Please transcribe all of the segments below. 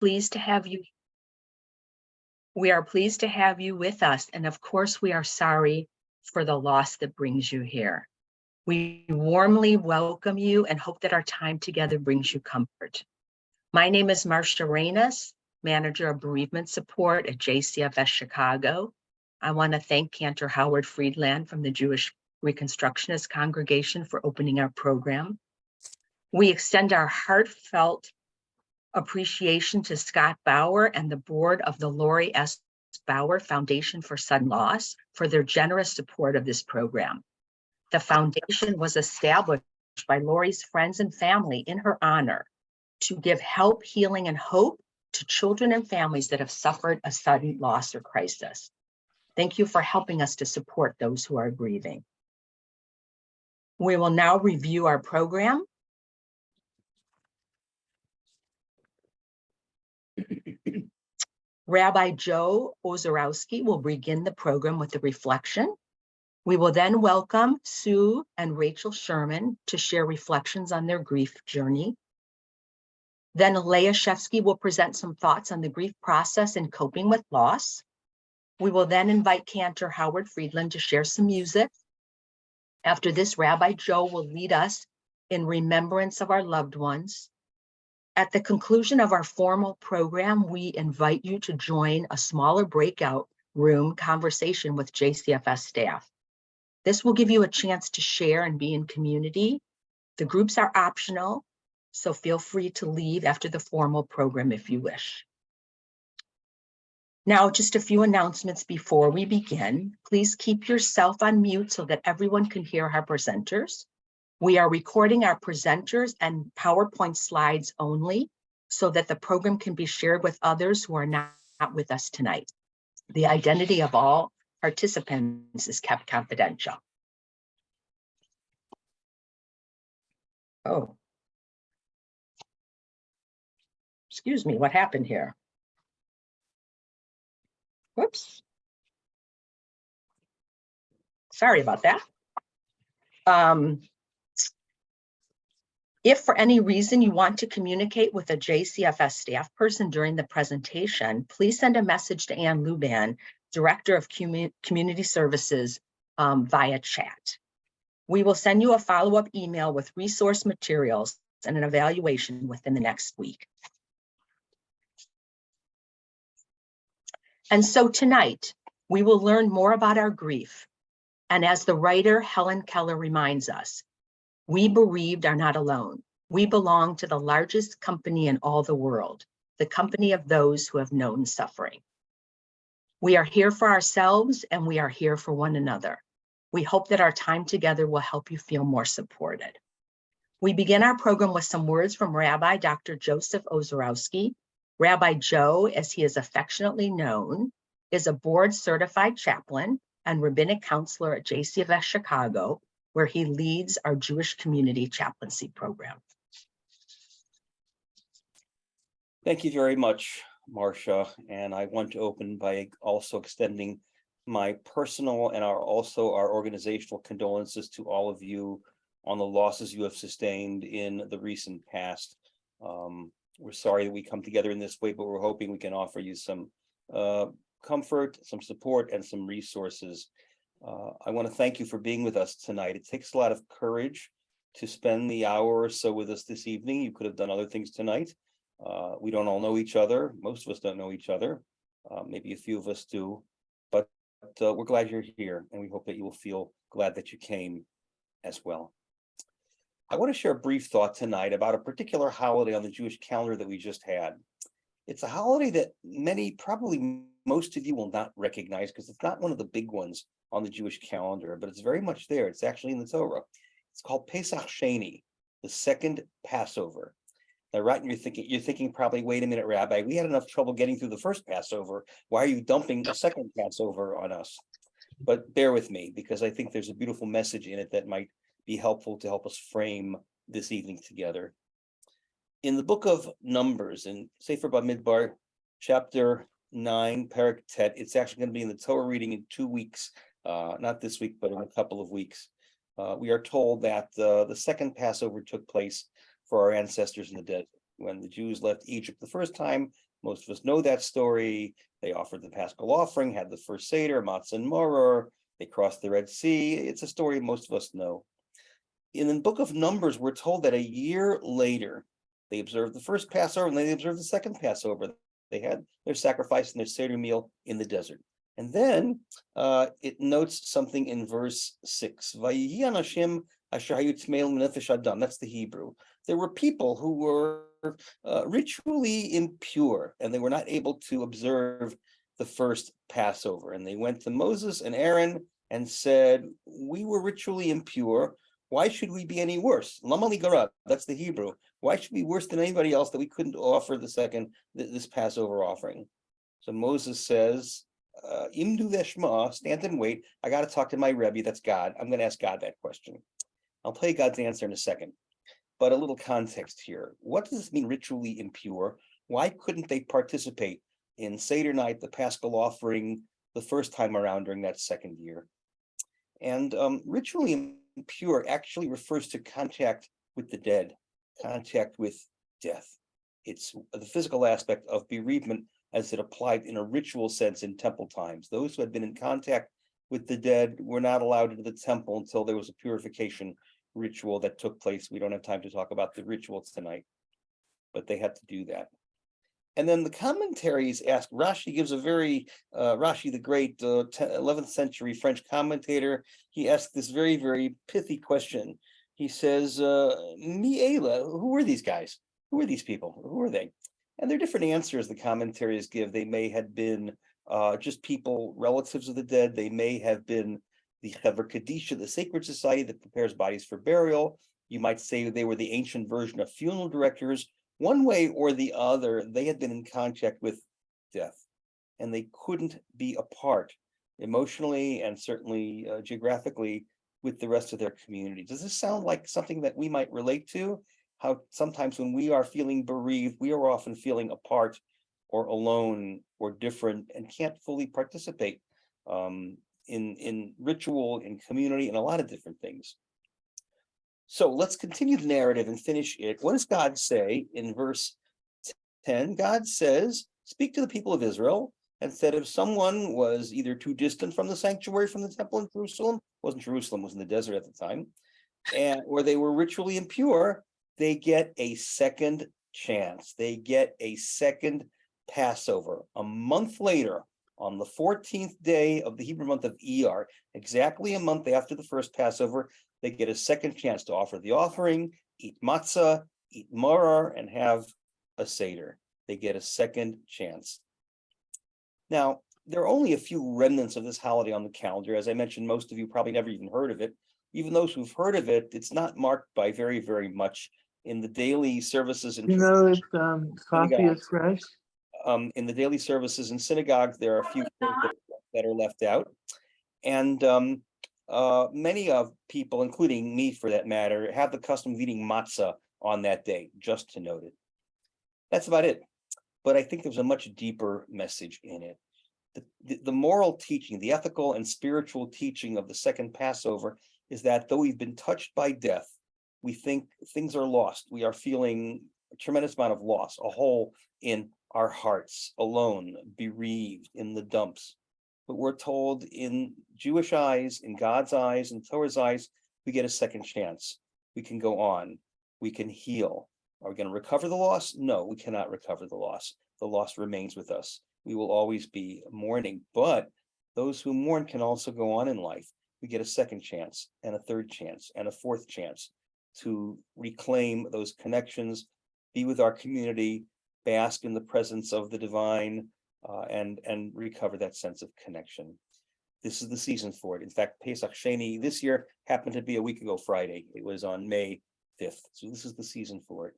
pleased to have you. We are pleased to have you with us. And of course, we are sorry for the loss that brings you here. We warmly welcome you and hope that our time together brings you comfort. My name is Marcia Reynes, Manager of Bereavement Support at JCFS Chicago. I want to thank Cantor Howard Friedland from the Jewish Reconstructionist Congregation for opening our program. We extend our heartfelt appreciation to Scott Bauer and the board of the Lori S. Bauer Foundation for Sudden Loss for their generous support of this program. The foundation was established by Lori's friends and family in her honor to give help, healing, and hope to children and families that have suffered a sudden loss or crisis. Thank you for helping us to support those who are grieving. We will now review our program. Rabbi Joe Ozorowski will begin the program with a reflection. We will then welcome Sue and Rachel Sherman to share reflections on their grief journey. Then Leah Shefsky will present some thoughts on the grief process and coping with loss. We will then invite Cantor Howard Friedland to share some music. After this, Rabbi Joe will lead us in remembrance of our loved ones. At the conclusion of our formal program, we invite you to join a smaller breakout room conversation with JCFS staff. This will give you a chance to share and be in community. The groups are optional, so feel free to leave after the formal program if you wish. Now, just a few announcements before we begin. Please keep yourself on mute so that everyone can hear our presenters. We are recording our presenters and PowerPoint slides only so that the program can be shared with others who are not with us tonight. The identity of all participants is kept confidential. Oh. Excuse me, what happened here? Whoops. Sorry about that. If for any reason you want to communicate with a JCFS staff person during the presentation, please send a message to Ann Luban, Director of Community Services, via chat. We will send you a follow-up email with resource materials and an evaluation within the next week. And so tonight, we will learn more about our grief. And as the writer Helen Keller reminds us, we bereaved are not alone. We belong to the largest company in all the world, the company of those who have known suffering. We are here for ourselves and we are here for one another. We hope that our time together will help you feel more supported. We begin our program with some words from Rabbi Dr. Joseph Ozorowski. Rabbi Joe, as he is affectionately known, is a board-certified chaplain and rabbinic counselor at JCFS Chicago, where he leads our Jewish community chaplaincy program. Thank you very much, Marcia. And I want to open by also extending my personal and our organizational condolences to all of you on the losses you have sustained in the recent past. We're sorry that we come together in this way, but we're hoping we can offer you some comfort, some support, and some resources. I want to thank you for being with us tonight. It takes a lot of courage to spend the hour or so with us this evening. You could have done other things tonight. We don't all know each other. Most of us don't know each other. Maybe a few of us do, but we're glad you're here, and we hope that you will feel glad that you came as well. I want to share a brief thought tonight about a particular holiday on the Jewish calendar that we just had. It's a holiday that probably most of you will not recognize because it's not one of the big ones on the Jewish calendar, but it's very much there. It's actually in the Torah. It's called Pesach Sheni, the second Passover. Now, right, and you're thinking probably, wait a minute, Rabbi, we had enough trouble getting through the first Passover. Why are you dumping a second Passover on us? But bear with me, because I think there's a beautiful message in it that might be helpful to help us frame this evening together. In the book of Numbers, in Sefer Bamidbar, chapter 9, Perek Tet, it's actually going to be in the Torah reading in 2 weeks, not this week, but in a couple of weeks. We are told that the second Passover took place for our ancestors in the desert. When the Jews left Egypt the first time, Most of us know that story. They offered the Paschal offering, had the first Seder, matzah and maror. They crossed the Red Sea. It's a story most of us know. In the book of Numbers, we're told that a year later, they observed the first Passover and then they observed the second Passover. They had their sacrifice and their Seder meal in the desert. And then it notes something in verse 6. Vayihi anashim asher hayu tmeil nefesh adam. That's the Hebrew. There were people who were ritually impure, and they were not able to observe the first Passover. And they went to Moses and Aaron and said, we were ritually impure. Why should we be any worse? Lama li garab, that's the Hebrew. Why should we be worse than anybody else that we couldn't offer this Passover offering? So Moses says, Imdu veshma, stand and wait. I got to talk to my Rebbe, that's God. I'm going to ask God that question. I'll tell you God's answer in a second. But a little context here. What does this mean, ritually impure? Why couldn't they participate in Seder night, the Paschal offering, the first time around during that second year? And ritually impure actually refers to contact with the dead, contact with death. It's the physical aspect of bereavement as it applied in a ritual sense in temple times. Those who had been in contact with the dead were not allowed into the temple until there was a purification ritual that took place. We don't have time to talk about the rituals tonight, but they had to do that. And then the commentaries ask, Rashi gives a very, Rashi, the great 11th century French commentator, he asked this very, very pithy question. He says, Mi'ela, who were these guys? Who were these people? Who were they? And there are different answers the commentaries give. They may have been just people, relatives of the dead. They may have been the Chevra Kadisha, the sacred society that prepares bodies for burial. You might say they were the ancient version of funeral directors. One way or the other, they had been in contact with death, and they couldn't be apart emotionally and certainly geographically with the rest of their community. Does this sound like something that we might relate to? How sometimes when we are feeling bereaved, we are often feeling apart or alone or different and can't fully participate in ritual, in community, and a lot of different things. So let's continue the narrative and finish it. What does God say in verse 10? God says, speak to the people of Israel, and said if someone was either too distant from the sanctuary, from the temple in Jerusalem, wasn't Jerusalem, was in the desert at the time, or they were ritually impure, they get a second chance. They get a second Passover. A month later, on the 14th day of the Hebrew month of Iyar, exactly a month after the first Passover, they get a second chance to offer the offering, eat matzah, eat maror, and have a Seder. They get a second chance. Now, there are only a few remnants of this holiday on the calendar. As I mentioned, most of you probably never even heard of it. Even those who've heard of it, it's not marked by very, very much in the daily services. You know, it's coffee is fresh. In the daily services in synagogues, there are a few things that are left out. And many of people, including me for that matter, have the custom of eating matzah on that day, just to note it. That's about it. But I think there's a much deeper message in it. The moral teaching, the ethical and spiritual teaching of the second Passover is that though we've been touched by death, we think things are lost. We are feeling a tremendous amount of loss, a hole in our hearts, alone, bereaved, in the dumps. But we're told in Jewish eyes, in God's eyes, in Torah's eyes, we get a second chance. We can go on. We can heal. Are we going to recover the loss? No, we cannot recover the loss. The loss remains with us. We will always be mourning, but those who mourn can also go on in life. We get a second chance and a third chance and a fourth chance to reclaim those connections, be with our community, bask in the presence of the divine, and recover that sense of connection. This is the season for it. In fact, Pesach Sheni this year happened to be a week ago Friday. It was on May 5th. So this is the season for it.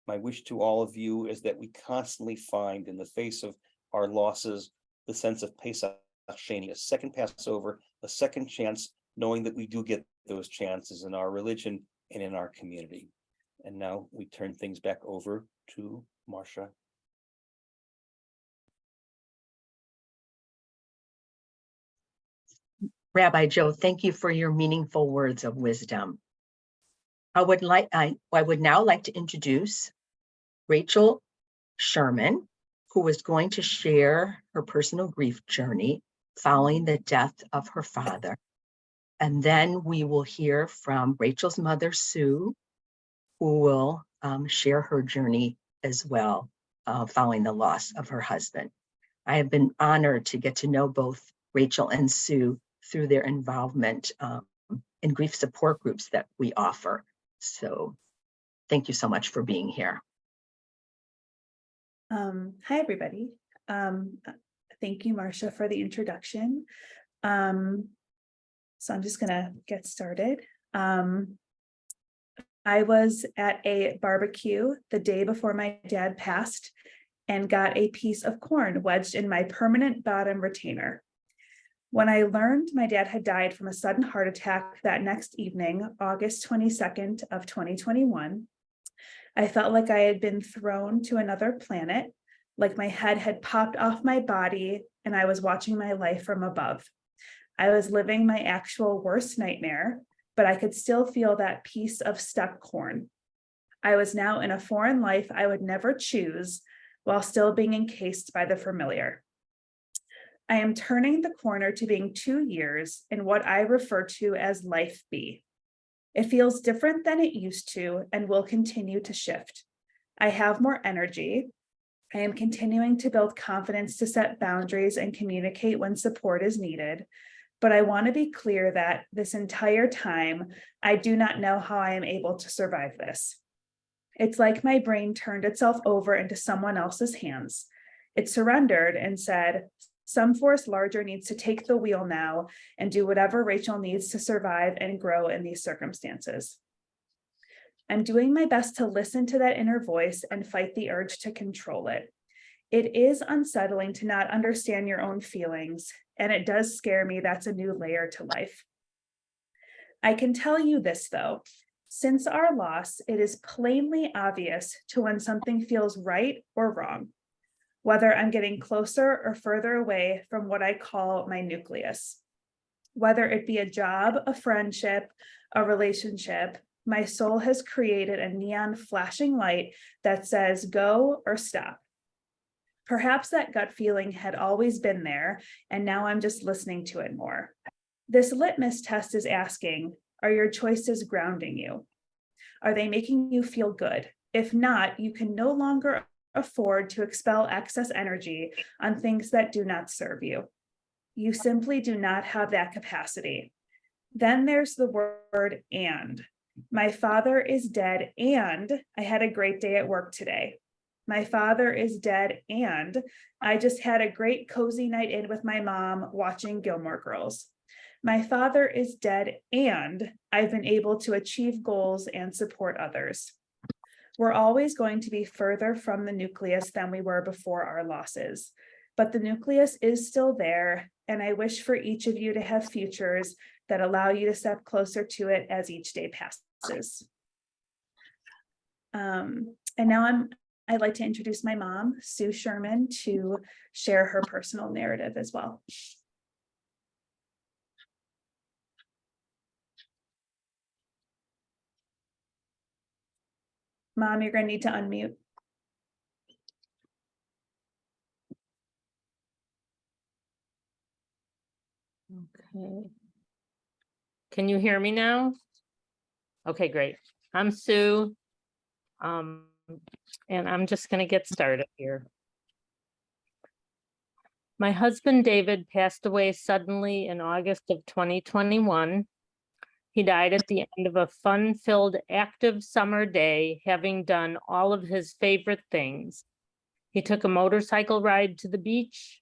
My wish to all of you is that we constantly find in the face of our losses, the sense of Pesach Sheni, a second Passover, a second chance, knowing that we do get those chances in our religion and in our community. And now we turn things back over to Marcia. Rabbi Joe, thank you for your meaningful words of wisdom. I would now like to introduce Rachel Sherman, who is going to share her personal grief journey following the death of her father. And then we will hear from Rachel's mother, Sue, who will share her journey as well following the loss of her husband. I have been honored to get to know both Rachel and Sue through their involvement in grief support groups that we offer. So thank you so much for being here. Hi, everybody. Thank you, Marcia, for the introduction. So I'm just gonna get started. I was at a barbecue the day before my dad passed and got a piece of corn wedged in my permanent bottom retainer. When I learned my dad had died from a sudden heart attack that next evening, August 22nd of 2021, I felt like I had been thrown to another planet, like my head had popped off my body and I was watching my life from above. I was living my actual worst nightmare, but I could still feel that piece of stuck corn. I was now in a foreign life I would never choose while still being encased by the familiar. I am turning the corner to being 2 years in what I refer to as life B. It feels different than it used to and will continue to shift. I have more energy. I am continuing to build confidence to set boundaries and communicate when support is needed. But I want to be clear that this entire time, I do not know how I am able to survive this. It's like my brain turned itself over into someone else's hands. It surrendered and said, some force larger needs to take the wheel now and do whatever Rachel needs to survive and grow in these circumstances. I'm doing my best to listen to that inner voice and fight the urge to control it. It is unsettling to not understand your own feelings, and it does scare me that's a new layer to life. I can tell you this though, since our loss, it is plainly obvious to when something feels right or wrong, whether I'm getting closer or further away from what I call my nucleus. Whether it be a job, a friendship, a relationship, my soul has created a neon flashing light that says go or stop. Perhaps that gut feeling had always been there, and now I'm just listening to it more. This litmus test is asking, are your choices grounding you? Are they making you feel good? If not, you can no longer afford to expel excess energy on things that do not serve you. You simply do not have that capacity. Then there's the word and. My father is dead and I had a great day at work today. My father is dead and I just had a great cozy night in with my mom watching Gilmore Girls. My father is dead and I've been able to achieve goals and support others. We're always going to be further from the nucleus than we were before our losses, but the nucleus is still there, and I wish for each of you to have futures that allow you to step closer to it as each day passes. And now I'd like to introduce my mom, Sue Sherman, to share her personal narrative as well. Mom, you're going to need to unmute. Okay. Can you hear me now? Okay, great. I'm Sue. And I'm just going to get started here. My husband, David, passed away suddenly in August of 2021. He died at the end of a fun-filled, active summer day, having done all of his favorite things. He took a motorcycle ride to the beach.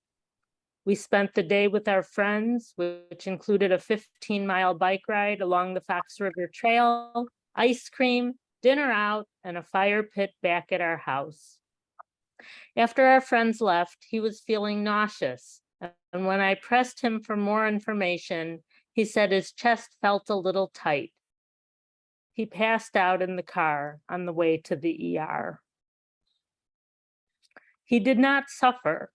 We spent the day with our friends, which included a 15-mile bike ride along the Fox River Trail, ice cream, dinner out, and a fire pit back at our house. After our friends left, he was feeling nauseous, and when I pressed him for more information, he said his chest felt a little tight. He passed out in the car on the way to the ER. He did not suffer,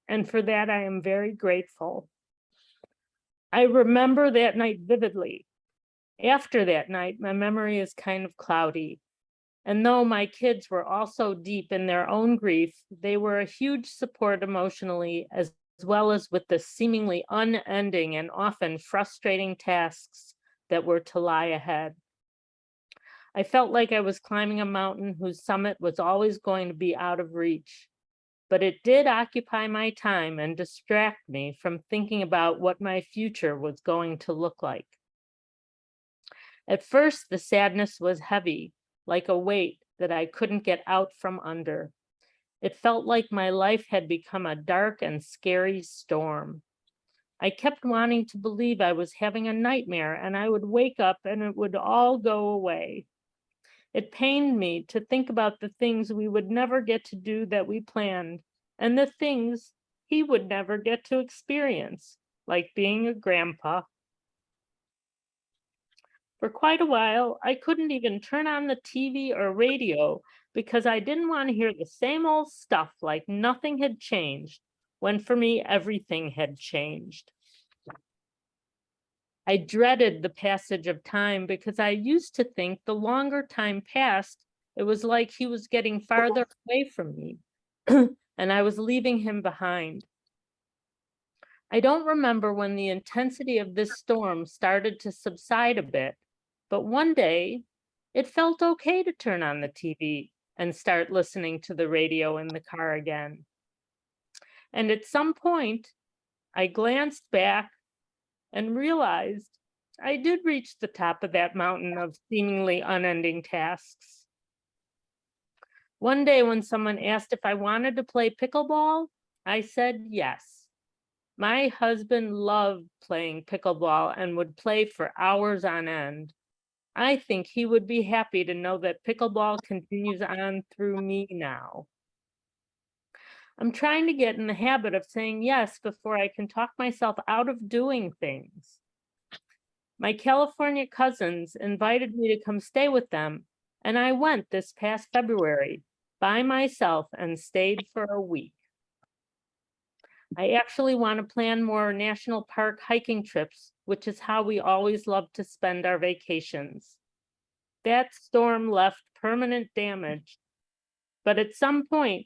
and for that I am very grateful. I remember that night vividly. After that night, my memory is kind of cloudy. And though my kids were also deep in their own grief, they were a huge support emotionally, as well as with the seemingly unending and often frustrating tasks that were to lie ahead. I felt like I was climbing a mountain whose summit was always going to be out of reach, but it did occupy my time and distract me from thinking about what my future was going to look like. At first, the sadness was heavy, like a weight that I couldn't get out from under. It felt like my life had become a dark and scary storm. I kept wanting to believe I was having a nightmare and I would wake up and it would all go away. It pained me to think about the things we would never get to do that we planned, and the things he would never get to experience, like being a grandpa. For quite a while, I couldn't even turn on the TV or radio because I didn't want to hear the same old stuff like nothing had changed, when for me, everything had changed. I dreaded the passage of time because I used to think the longer time passed, it was like he was getting farther away from me and I was leaving him behind. I don't remember when the intensity of this storm started to subside a bit, but one day it felt okay to turn on the TV and start listening to the radio in the car again. And at some point, I glanced back and realized I did reach the top of that mountain of seemingly unending tasks. One day when someone asked if I wanted to play pickleball, I said yes. My husband loved playing pickleball and would play for hours on end. I think he would be happy to know that pickleball continues on through me now. I'm trying to get in the habit of saying yes before I can talk myself out of doing things. My California cousins invited me to come stay with them, and I went this past February by myself and stayed for a week. I actually want to plan more national park hiking trips, which is how we always love to spend our vacations. That storm left permanent damage, but at some point,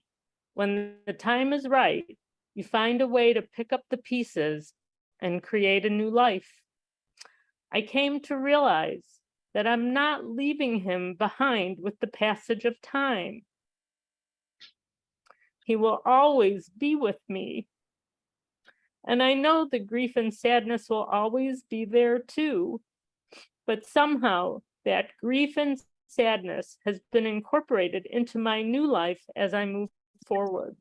when the time is right, you find a way to pick up the pieces and create a new life. I came to realize that I'm not leaving him behind with the passage of time. He will always be with me. And I know the grief and sadness will always be there too, but somehow that grief and sadness has been incorporated into my new life as I move forward.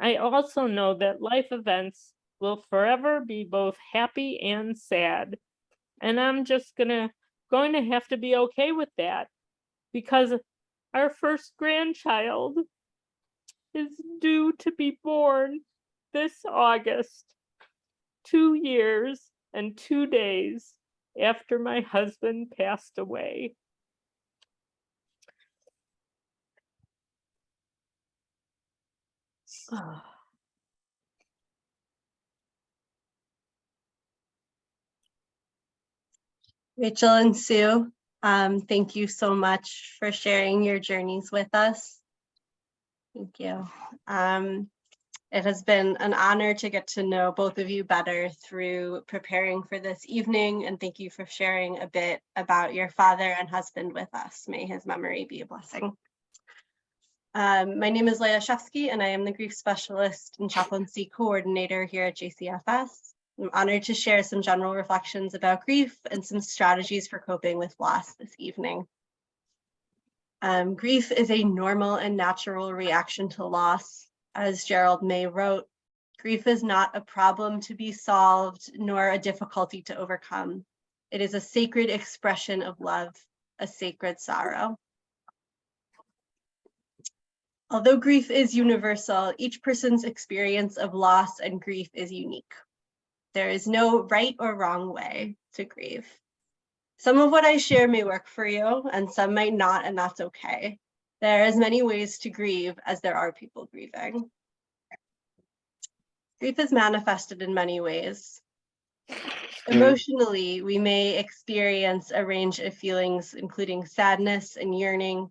I also know that life events will forever be both happy and sad. And I'm just going to have to be okay with that, because our first grandchild is due to be born this August, 2 years and 2 days after my husband passed away. Rachel and Sue, thank you so much for sharing your journeys with us. Thank you. It has been an honor to get to know both of you better through preparing for this evening, and thank you for sharing a bit about your father and husband with us. May his memory be a blessing. My name is Leah Shefsky, and I am the grief specialist and chaplaincy coordinator here at JCFS. I'm honored to share some general reflections about grief and some strategies for coping with loss this evening. Grief is a normal and natural reaction to loss. As Gerald May wrote, grief is not a problem to be solved, nor a difficulty to overcome. It is a sacred expression of love, a sacred sorrow. Although grief is universal, each person's experience of loss and grief is unique. There is no right or wrong way to grieve. Some of what I share may work for you, and some might not, and that's okay. There are as many ways to grieve as there are people grieving. Grief is manifested in many ways. Emotionally, we may experience a range of feelings, including sadness and yearning,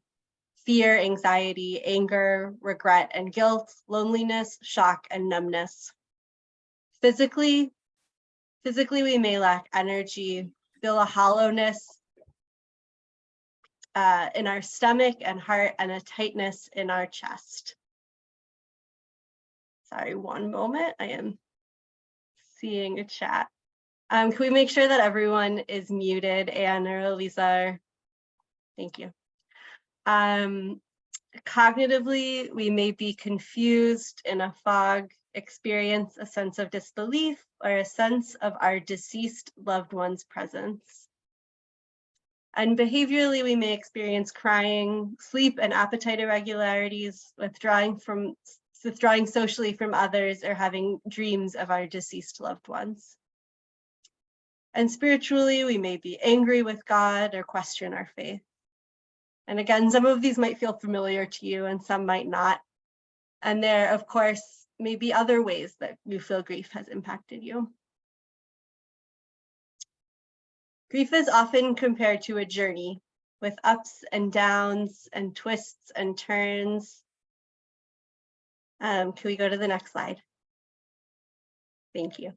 fear, anxiety, anger, regret and guilt, loneliness, shock, and numbness. Physically, we may lack energy, feel a hollowness in our stomach and heart, and a tightness in our chest. Sorry, one moment. I am seeing a chat. Can we make sure that everyone is muted? Anne or Elisa? Thank you. Cognitively, we may be confused, in a fog, experience a sense of disbelief or a sense of our deceased loved one's presence. And behaviorally, we may experience crying, sleep and appetite irregularities, withdrawing socially from others, or having dreams of our deceased loved ones. And spiritually, we may be angry with God or question our faith. And again, some of these might feel familiar to you and some might not. And there, of course, may be other ways that you feel grief has impacted you. Grief is often compared to a journey with ups and downs and twists and turns. Can we go to the next slide? Thank you.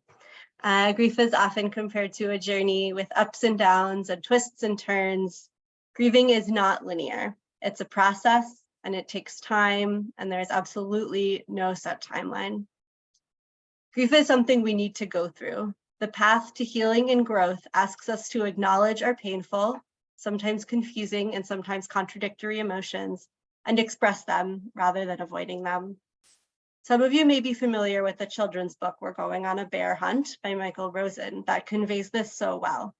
Grief is often compared to a journey with ups and downs and twists and turns. Grieving is not linear. It's a process and it takes time, and there's absolutely no set timeline. Grief is something we need to go through. The path to healing and growth asks us to acknowledge our painful, sometimes confusing and sometimes contradictory emotions, and express them rather than avoiding them. Some of you may be familiar with the children's book, We're Going on a Bear Hunt by Michael Rosen, that conveys this so well.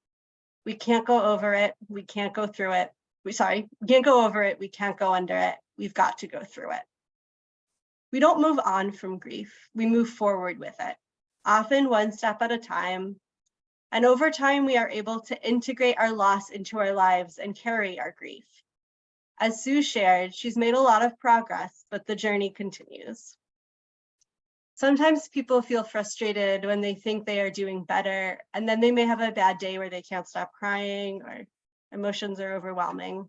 We can't go over it. We can't go through it. We can't go over it. We can't go under it. We've got to go through it. We don't move on from grief. We move forward with it, often one step at a time. And over time, we are able to integrate our loss into our lives and carry our grief. As Sue shared, she's made a lot of progress, but the journey continues. Sometimes people feel frustrated when they think they are doing better, and then they may have a bad day where they can't stop crying or emotions are overwhelming.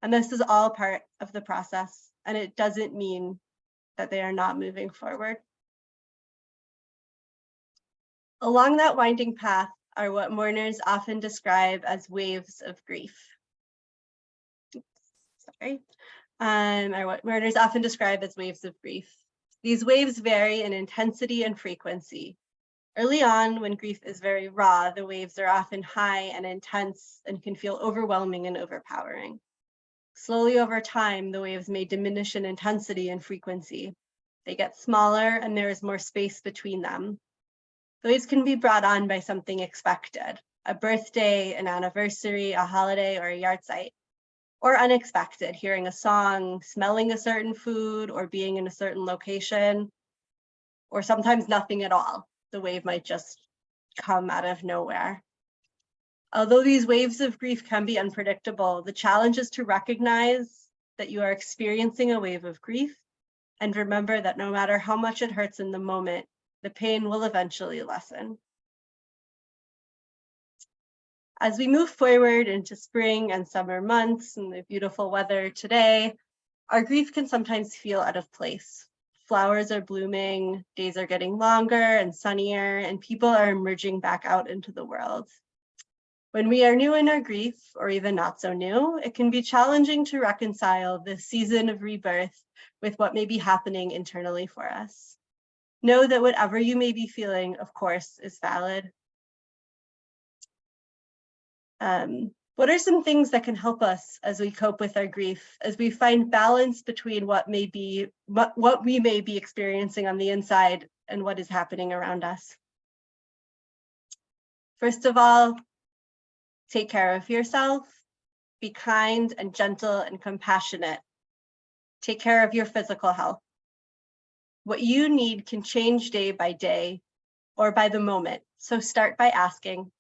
And this is all part of the process, and it doesn't mean that they are not moving forward. Along that winding path are what mourners often describe as waves of grief. Are what mourners often describe as waves of grief. These waves vary in intensity and frequency. Early on, when grief is very raw, the waves are often high and intense and can feel overwhelming and overpowering. Slowly over time, the waves may diminish in intensity and frequency. They get smaller and there is more space between them. The waves can be brought on by something expected, a birthday, an anniversary, a holiday, or a yard site. Or unexpected, hearing a song, smelling a certain food, or being in a certain location, or sometimes nothing at all. The wave might just come out of nowhere. Although these waves of grief can be unpredictable, the challenge is to recognize that you are experiencing a wave of grief, and remember that no matter how much it hurts in the moment, the pain will eventually lessen. As we move forward into spring and summer months and the beautiful weather today, our grief can sometimes feel out of place. Flowers are blooming, days are getting longer and sunnier, and people are emerging back out into the world. When we are new in our grief, or even not so new, it can be challenging to reconcile this season of rebirth with what may be happening internally for us. Know that whatever you may be feeling, of course, is valid. What are some things that can help us as we cope with our grief, as we find balance between what we may be experiencing on the inside and what is happening around us? First of all, take care of yourself. Be kind and gentle and compassionate. Take care of your physical health. What you need can change day by day or by the moment. So start by asking,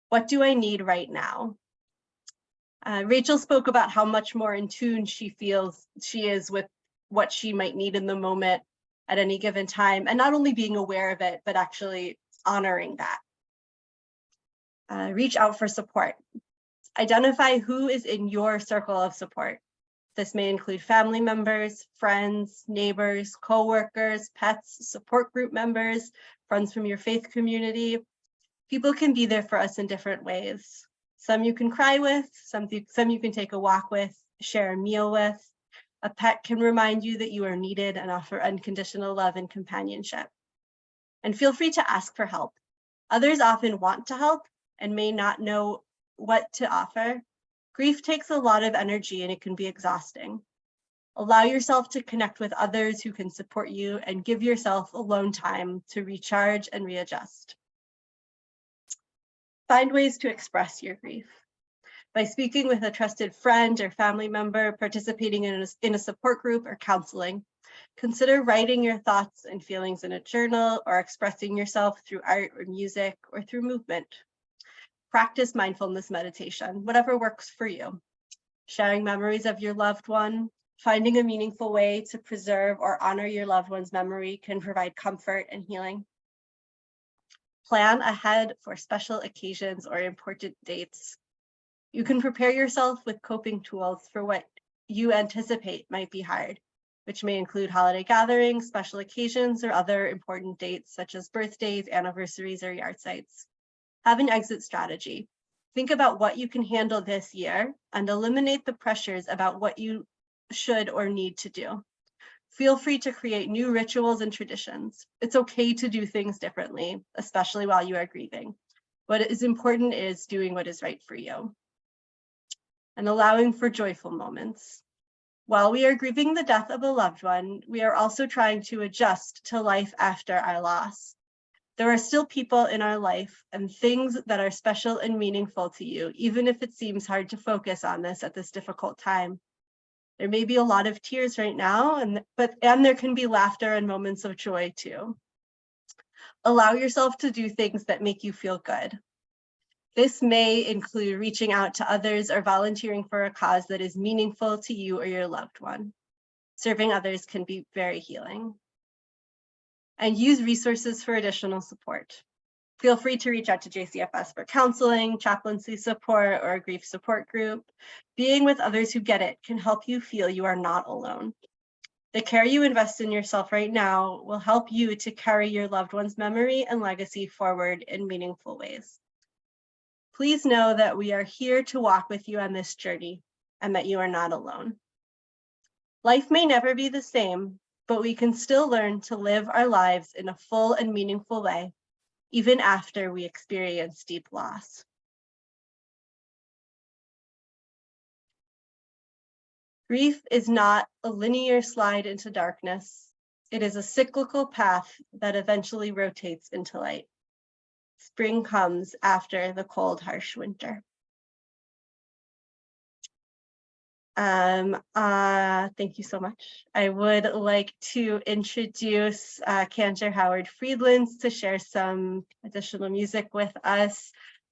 what do I need right now? Rachel spoke about how much more in tune she is with what she might need in the moment at any given time, and not only being aware of it, but actually honoring that. Reach out for support. Identify who is in your circle of support. This may include family members, friends, neighbors, co-workers, pets, support group members, friends from your faith community. People can be there for us in different ways. Some you can cry with, some you can take a walk with, share a meal with. A pet can remind you that you are needed and offer unconditional love and companionship. And feel free to ask for help. Others often want to help and may not know what to offer. Grief takes a lot of energy and it can be exhausting. Allow yourself to connect with others who can support you and give yourself alone time to recharge and readjust. Find ways to express your grief. By speaking with a trusted friend or family member, participating in a support group or counseling. Consider writing your thoughts and feelings in a journal or expressing yourself through art or music or through movement. Practice mindfulness meditation, whatever works for you. Sharing memories of your loved one, finding a meaningful way to preserve or honor your loved one's memory can provide comfort and healing. Plan ahead for special occasions or important dates. You can prepare yourself with coping tools for what you anticipate might be hard, which may include holiday gatherings, special occasions, or other important dates such as birthdays, anniversaries, or yard sites. Have an exit strategy. Think about what you can handle this year and eliminate the pressures about what you should or need to do. Feel free to create new rituals and traditions. It's okay to do things differently, especially while you are grieving. What is important is doing what is right for you and allowing for joyful moments. While we are grieving the death of a loved one, we are also trying to adjust to life after our loss. There are still people in our life and things that are special and meaningful to you, even if it seems hard to focus on this at this difficult time. There may be a lot of tears right now, and there can be laughter and moments of joy too. Allow yourself to do things that make you feel good. This may include reaching out to others or volunteering for a cause that is meaningful to you or your loved one. Serving others can be very healing. And use resources for additional support. Feel free to reach out to JCFS for counseling, chaplaincy support, or a grief support group. Being with others who get it can help you feel you are not alone. The care you invest in yourself right now will help you to carry your loved one's memory and legacy forward in meaningful ways. Please know that we are here to walk with you on this journey and that you are not alone. Life may never be the same, but we can still learn to live our lives in a full and meaningful way, even after we experience deep loss. Grief is not a linear slide into darkness. It is a cyclical path that eventually rotates into light. Spring comes after the cold, harsh winter. Thank you so much. I would like to introduce Cantor Howard Friedlands to share some additional music with us.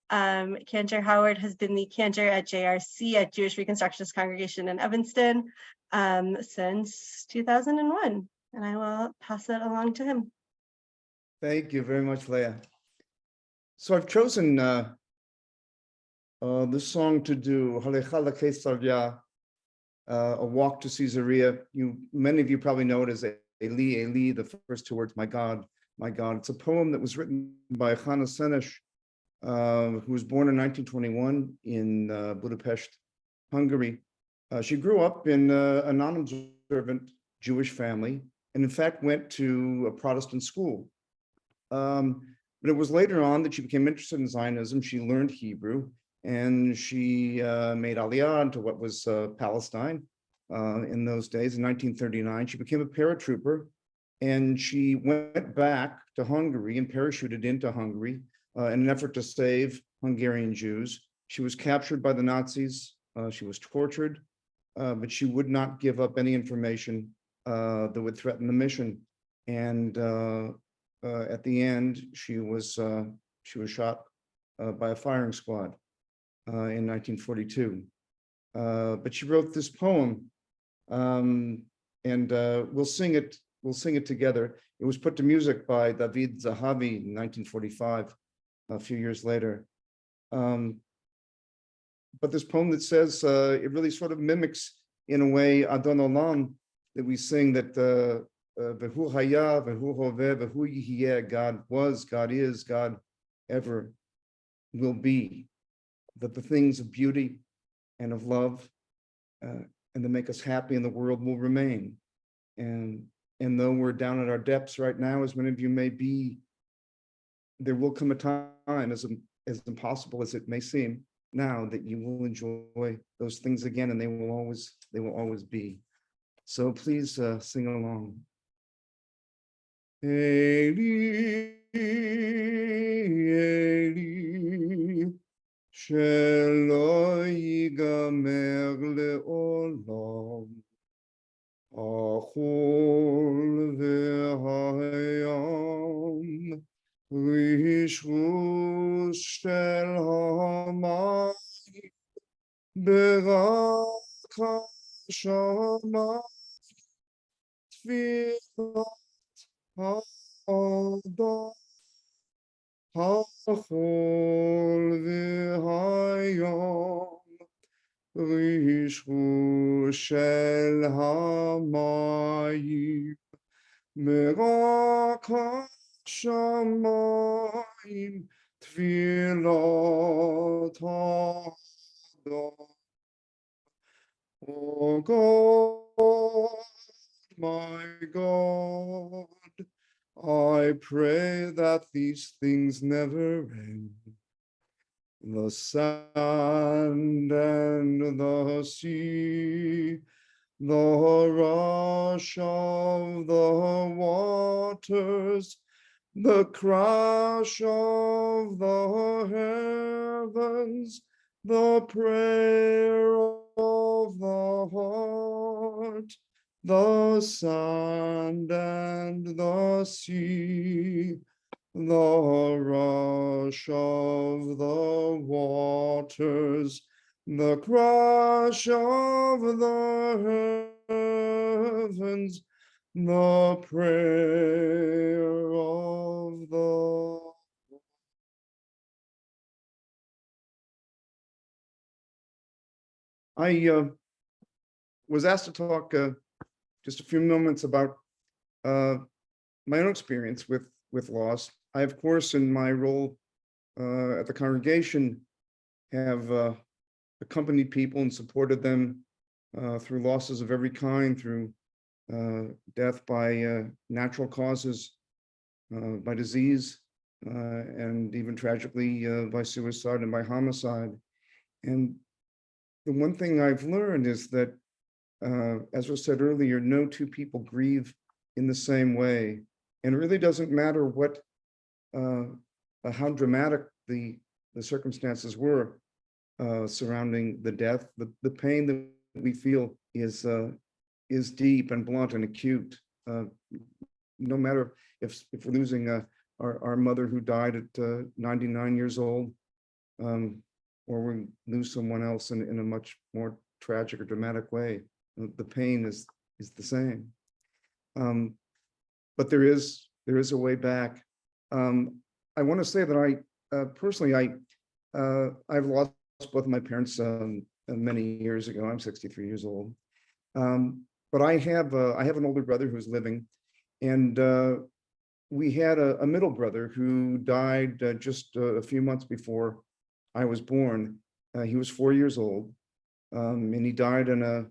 Cantor Howard has been the cantor at JRC at Jewish Reconstructionist Congregation in Evanston since 2001, and I will pass it along to him. Thank you very much, Leah. So I've chosen this song to do, Halecha L'Kesaria, a walk to Caesarea. Many of you probably know it as Eli, Eli, the first two words, my God, my God. It's a poem that was written by Hannah Senesh, who was born in 1921 in Budapest, Hungary. She grew up in a non-observant Jewish family, and in fact went to a Protestant school. But it was later on that she became interested in Zionism. She learned Hebrew, and she made Aliyah into what was Palestine in those days. In 1939, she became a paratrooper, and she went back to Hungary and parachuted into Hungary in an effort to save Hungarian Jews. She was captured by the Nazis. She was tortured, but she would not give up any information that would threaten the mission. And at the end, she was shot by a firing squad in 1942. But she wrote this poem, and we'll sing it together. It was put to music by David Zahavi in 1945, a few years later. But this poem that says, it really sort of mimics in a way Adon Olam that we sing that Vehu Haya, Vehu Hoveh, Vehu Yihiyeh, God was, God is, God ever will be. That the things of beauty and of love and that make us happy in the world will remain. And though we're down at our depths right now, as many of you may be, there will come a time, as impossible as it may seem now, that you will enjoy those things again, and they will always be. So please sing along. Eli, Eli, shelo yigamer leolam, achol v'hayam, rishrush shel hamayim, berak hashamayim, tfilat ha'adam, ha'achol v'hayam, rishrush shel hamayim, berak hashamayim, tfilat ha'adam. Oh God, my God, I pray that these things never end. The sand and the sea, the rush of the waters, the crash of the heavens, the prayer of the heart, the sand and the sea, the rush of the waters, the crash of the heavens, the prayer of the I was asked to talk just a few moments about my own experience with loss. I, of course, in my role at the congregation, have accompanied people and supported them through losses of every kind, through death by natural causes, by disease, and even tragically by suicide and by homicide. And the one thing I've learned is that, as was said earlier, no two people grieve in the same way. And it really doesn't matter what, how dramatic the circumstances were surrounding the death. The pain that we feel is deep and blunt and acute. No matter if we're losing our mother who died at 99 years old, or we lose someone else in a much more tragic or dramatic way, the pain is the same. But there is a way back. I want to say that I personally I've lost both of my parents many years ago. I'm 63 years old, but I have an older brother who's living, and we had a middle brother who died just a few months before I was born. He was 4 years old, and he died in a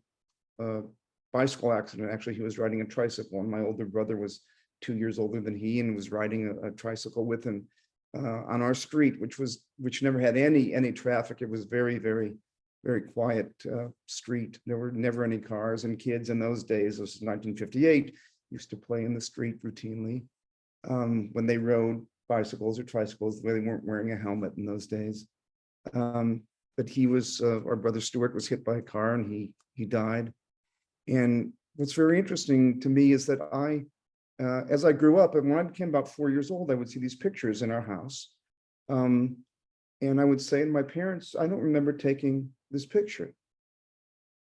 bicycle accident. Actually, he was riding a tricycle, and my older brother was 2 years older than he and was riding a tricycle with him on our street, which never had any traffic. It was very, very, very quiet street. There were never any cars, and kids in those days, this was 1958, used to play in the street routinely when they rode bicycles or tricycles, the way they weren't wearing a helmet in those days. But he was, our brother Stuart was hit by a car and he died. And what's very interesting to me is that as I grew up, and when I became about 4 years old, I would see these pictures in our house. And I would say to my parents, I don't remember taking this picture.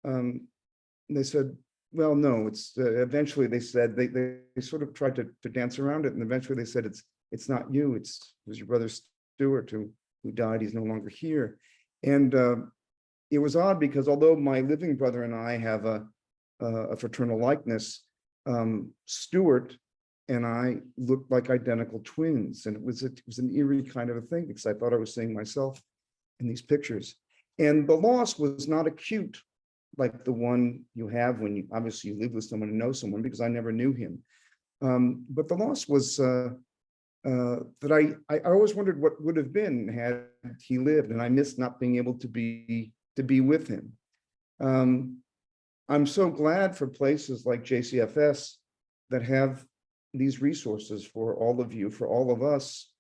They said, well, no, it's eventually they said, they sort of tried to dance around it. And eventually they said, it's not you, it was your brother Stuart who died. He's no longer here. And it was odd because although my living brother and I have a fraternal likeness, Stuart and I looked like identical twins. And it was an eerie kind of a thing because I thought I was seeing myself in these pictures. And the loss was not acute like the one you have when you obviously you live with someone and know someone, because I never knew him. But the loss was that I always wondered what would have been had he lived, and I missed not being able to be with him. I'm so glad for places like JCFS that have these resources for all of you, for all of us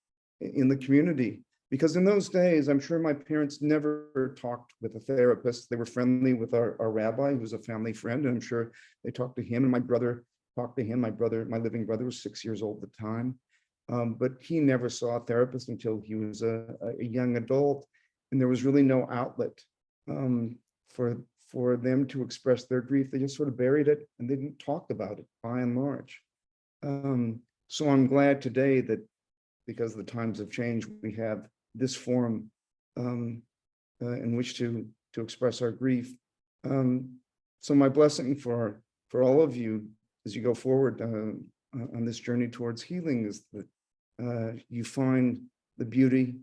in the community. Because in those days, I'm sure my parents never talked with a therapist. They were friendly with our rabbi, who was a family friend, and I'm sure they talked to him, and my brother talked to him. My living brother was 6 years old at the time. But he never saw a therapist until he was a young adult, and there was really no outlet for them to express their grief. They just sort of buried it and they didn't talk about it by and large. So I'm glad today that because the times have changed, we have this forum in which to express our grief. So my blessing for all of you as you go forward on this journey towards healing is that you find the beauty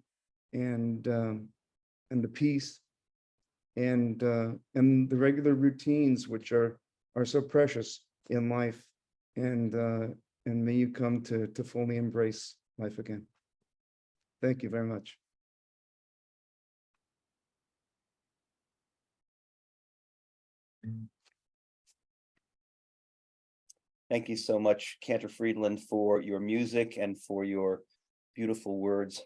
and the peace and the regular routines which are so precious in life, and may you come to fully embrace life again. Thank you very much. Thank you so much, Cantor Friedland, for your music and for your beautiful words.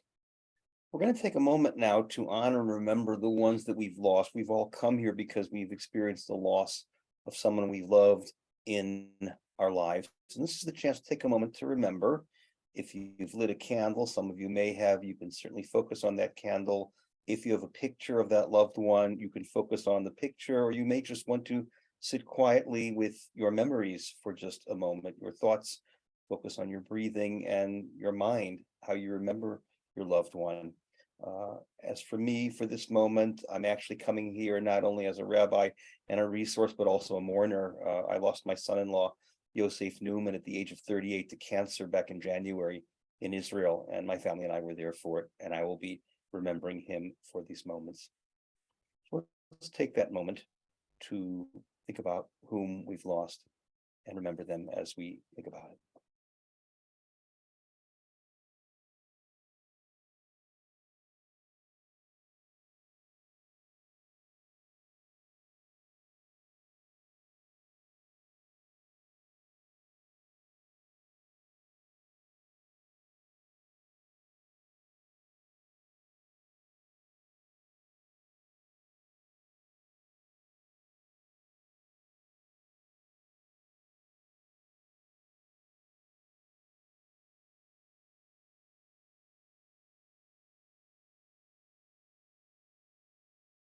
We're going to take a moment now to honor and remember the ones that we've lost. We've all come here because we've experienced the loss of someone we loved in our lives. And this is the chance to take a moment to remember. If you've lit a candle, some of you may have, you can certainly focus on that candle. If you have a picture of that loved one, you can focus on the picture, or you may just want to sit quietly with your memories for just a moment. Your thoughts focus on your breathing and your mind, how you remember your loved one. As for me, for this moment, I'm actually coming here not only as a rabbi and a resource, but also a mourner. I lost my son-in-law, Yosef Newman, at the age of 38 to cancer back in January in Israel, and my family and I were there for it, and I will be remembering him for these moments. So let's take that moment to think about whom we've lost and remember them as we think about it.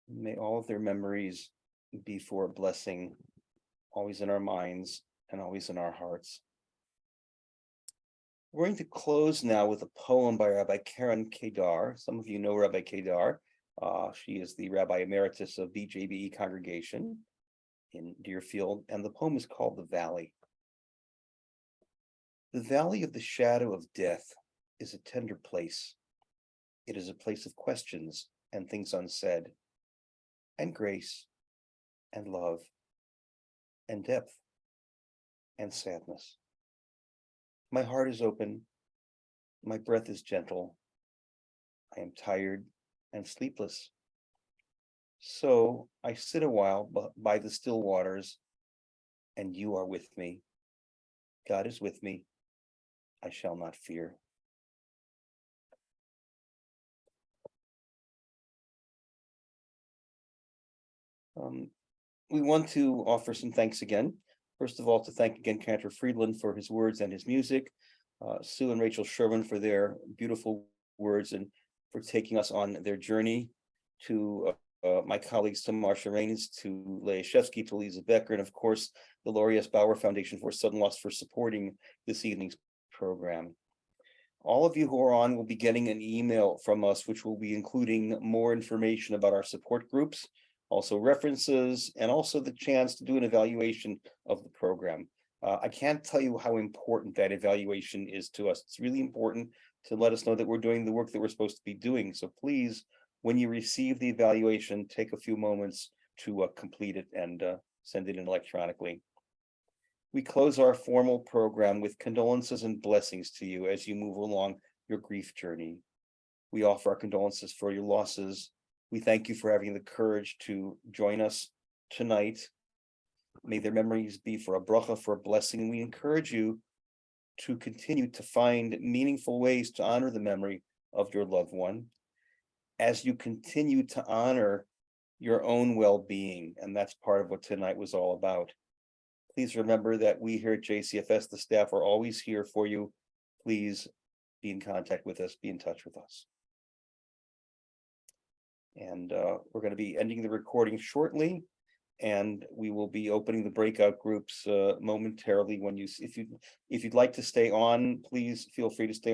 May all of their memories be for a blessing, always in our minds and always in our hearts. We're going to close now with a poem by Rabbi Karen Kedar. Some of you know Rabbi Kedar. She is the Rabbi Emeritus of BJBE congregation in Deerfield, and the poem is called The Valley. The valley of the shadow of death is a tender place. It is a place of questions and things unsaid, and grace, and love, and depth, and sadness. My heart is open, my breath is gentle, I am tired and sleepless. So I sit a while by the still waters, and you are with me. God is with me, I shall not fear. We want to offer some thanks again. First of all, to thank again Cantor Friedland for his words and his music, Sue and Rachel Sherman for their beautiful words and for taking us on their journey, to my colleagues, to Marsha Raines, to Leah Shevsky, to Lisa Becker, and of course, the Laurie S. Bauer Foundation for Sudden Loss for supporting this evening's program. All of you who are on will be getting an email from us, which will be including more information about our support groups, also references, and also the chance to do an evaluation of the program. I can't tell you how important that evaluation is to us. It's really important to let us know that we're doing the work that we're supposed to be doing. So please, when you receive the evaluation, take a few moments to complete it and send it in electronically. We close our formal program with condolences and blessings to you as you move along your grief journey. We offer our condolences for your losses. We thank you for having the courage to join us tonight. May their memories be for a bracha, for a blessing. We encourage you to continue to find meaningful ways to honor the memory of your loved one as you continue to honor your own well-being. And that's part of what tonight was all about. Please remember that we here at JCFS, the staff, are always here for you. Please be in contact with us, be in touch with us. And we're going to be ending the recording shortly, and we will be opening the breakout groups momentarily. When if you'd like to stay on, please feel free to stay